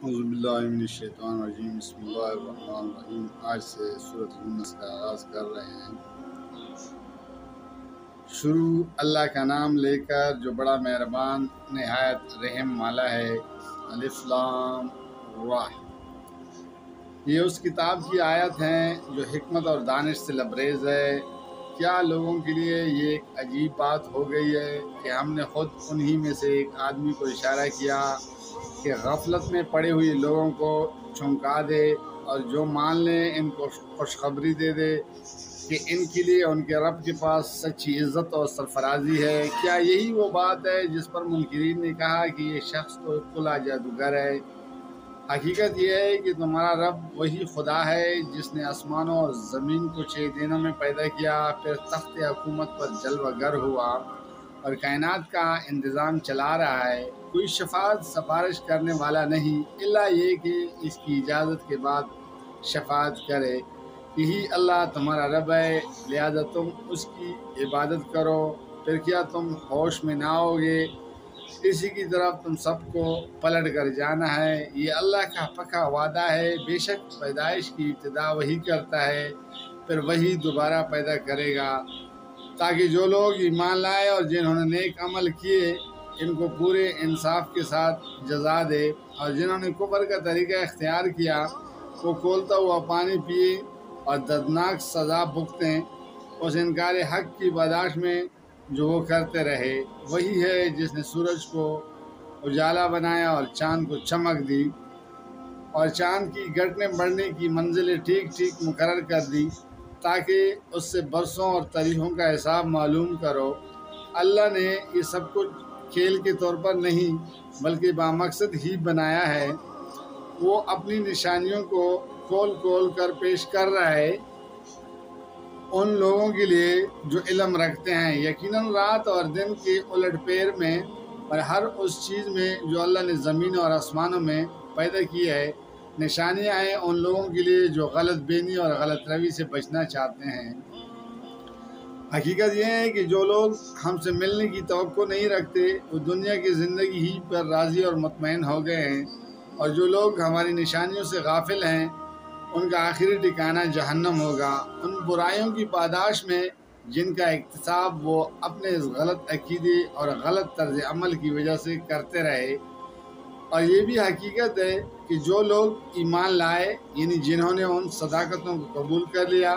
اعوذ باللہ من الشیطان الرجیم بسم اللہ الرحمن الرحیم۔ آج سے سورۃ یونس کا آغاز کر رہے ہیں۔ شروع اللہ کا نام لے کر جو بڑا مہربان نہایت رحم والا ہے۔ الف لام را، یہ اس کتاب کی آیت ہیں جو حکمت اور دانش سے لبریز ہے۔ کیا لوگوں کے لیے یہ ایک عجیب بات ہو گئی ہے کہ ہم نے خود انہی میں سے ایک آدمی کو اشارہ کیا کہ غفلت میں پڑے ہوئے لوگوں کو چونکا دے اور جو مان لیں ان کو خوشخبری دے دے کہ ان کے لیے ان کے رب کے پاس سچی عزت اور سرفرازی ہے۔ کیا یہی وہ بات ہے جس پر منکرین نے کہا کہ یہ شخص تو کھلا جادوگر ہے؟ حقیقت یہ ہے کہ تمہارا رب وہی خدا ہے جس نے آسمانوں اور زمین کو 6 دنوں میں پیدا کیا، پھر تخت حکومت پر جلوہ گر ہوا اور کائنات کا انتظام چلا رہا ہے۔ کوئی شفاعت سفارش کرنے والا نہیں الا یہ کہ اس کی اجازت کے بعد شفاعت کرے۔ یہی اللہ تمہارا رب ہے، لہذا تم اس کی عبادت کرو۔ پھر کیا تم ہوش میں نہ ہوگے؟ اسی کی طرف تم سب کو پلٹ کر جانا ہے۔ یہ اللہ کا پکا وعدہ ہے، بے شک پیدائش کی ابتدا وہی کرتا ہے، پھر وہی دوبارہ پیدا کرے گا، تاکہ جو لوگ ایمان لائے اور جنہوں نے نیک عمل کیے ان کو پورے انصاف کے ساتھ جزا دے، اور جنہوں نے کفر کا طریقہ اختیار کیا وہ کھولتا ہوا پانی پیے اور دردناک سزا بھگتیں اس انکار حق کی برداشت میں جو وہ کرتے رہے۔ وہی ہے جس نے سورج کو اجالا بنایا اور چاند کو چمک دی اور چاند کی گھٹنے بڑھنے کی منزلیں ٹھیک ٹھیک مقرر کر دی تاکہ اس سے برسوں اور تاریخوں کا حساب معلوم کرو۔ اللہ نے یہ سب کچھ کھیل کے طور پر نہیں بلکہ بامقصد ہی بنایا ہے۔ وہ اپنی نشانیوں کو کھول کھول کر پیش کر رہا ہے ان لوگوں کے لیے جو علم رکھتے ہیں۔ یقیناً رات اور دن کے الٹ پھیر میں اور ہر اس چیز میں جو اللہ نے زمین اور آسمانوں میں پیدا کی ہے نشانیاں ہیں ان لوگوں کے لیے جو غلط بینی اور غلط روی سے بچنا چاہتے ہیں۔ حقیقت یہ ہے کہ جو لوگ ہم سے ملنے کی توقع نہیں رکھتے وہ دنیا کی زندگی ہی پر راضی اور مطمئن ہو گئے ہیں، اور جو لوگ ہماری نشانیوں سے غافل ہیں ان کا آخری ٹھکانہ جہنم ہوگا۔ ان برائیوں کی پاداش میں جن کا اکتساب وہ اپنے اس غلط عقیدے اور غلط طرز عمل کی وجہ سے کرتے رہے، اور یہ بھی حقیقت ہے کہ جو لوگ ایمان لائے یعنی جنہوں نے ان صداقتوں کو قبول کر لیا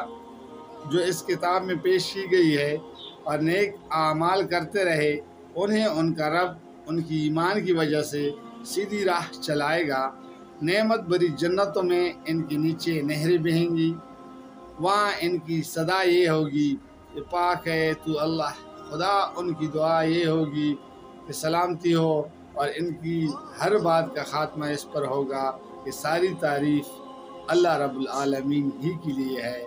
جو اس کتاب میں پیش کی گئی ہے اور نیک اعمال کرتے رہے، انہیں ان کا رب ان کی ایمان کی وجہ سے سیدھی راہ چلائے گا۔ نعمت بری جنتوں میں ان کے نیچے نہریں بہیں گی، وہاں ان کی صدا یہ ہوگی کہ پاک ہے تو اللہ۔ خدا ان کی دعا یہ ہوگی کہ سلامتی ہو، اور ان کی ہر بات کا خاتمہ اس پر ہوگا کہ ساری تعریف اللہ رب العالمین ہی کے لیے ہے۔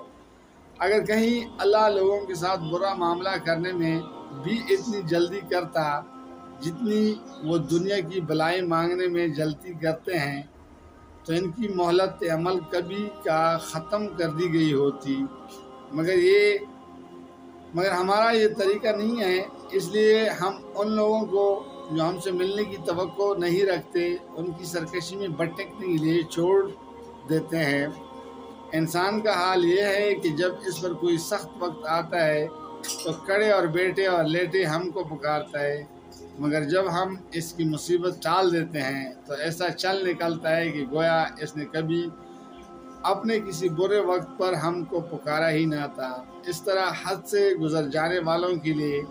اگر کہیں اللہ لوگوں کے ساتھ برا معاملہ کرنے میں بھی اتنی جلدی کرتا جتنی وہ دنیا کی بلائیں مانگنے میں جلدی کرتے ہیں تو ان کی مہلت عمل کبھی کا ختم کر دی گئی ہوتی، مگر ہمارا یہ طریقہ نہیں ہے، اس لیے ہم ان لوگوں کو جو ہم سے ملنے کی توقع نہیں رکھتے ان کی سرکشی میں بھٹکنے کے لیے چھوڑ دیتے ہیں۔ انسان کا حال یہ ہے کہ جب اس پر کوئی سخت وقت آتا ہے تو کھڑے اور بیٹھے اور لیٹے ہم کو پکارتا ہے، مگر جب ہم اس کی مصیبت ٹال دیتے ہیں تو ایسا چل نکلتا ہے کہ گویا اس نے کبھی اپنے کسی برے وقت پر ہم کو پکارا ہی نہ تھا۔ اس طرح حد سے گزر جانے والوں کے لیے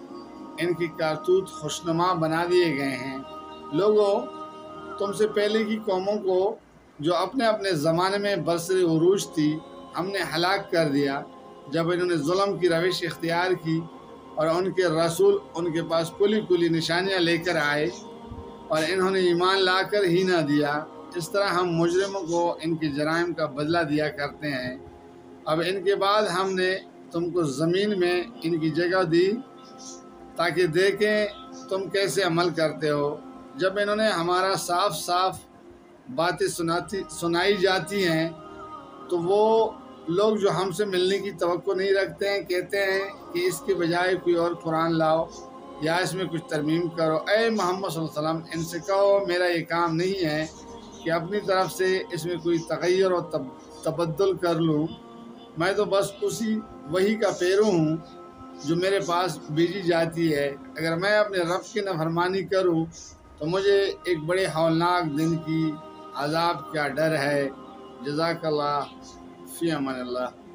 ان کی کارتوت خوشنما بنا دیے گئے ہیں۔ لوگوں، تم سے پہلے کی قوموں کو جو اپنے اپنے زمانے میں برسر عروج تھی ہم نے ہلاک کر دیا جب انہوں نے ظلم کی روش اختیار کی اور ان کے رسول ان کے پاس کلی کلی نشانیاں لے کر آئے اور انہوں نے ایمان لا کر ہی نہ دیا۔ اس طرح ہم مجرموں کو ان کے جرائم کا بدلہ دیا کرتے ہیں۔ اب ان کے بعد ہم نے تم کو زمین میں ان کی جگہ دی تاکہ دیکھیں تم کیسے عمل کرتے ہو۔ جب انہوں نے ہمارا صاف صاف باتیں سنائی جاتی ہیں تو وہ لوگ جو ہم سے ملنے کی توقع نہیں رکھتے ہیں کہتے ہیں کہ اس کے بجائے کوئی اور قرآن لاؤ یا اس میں کچھ ترمیم کرو۔ اے محمد صلی اللہ علیہ وسلم ان سے کہو میرا یہ کام نہیں ہے کہ کہ اپنی طرف سے اس میں کوئی تغیر اور تبدل کر لوں۔ میں تو بس اسی وحی کا پیرو ہوں جو میرے پاس بھیجی جاتی ہے۔ اگر میں اپنے رب کی نافرمانی کروں تو مجھے ایک بڑے ہولناک دن کی عذاب کا ڈر ہے۔ جزاک اللہ، فی امان اللہ۔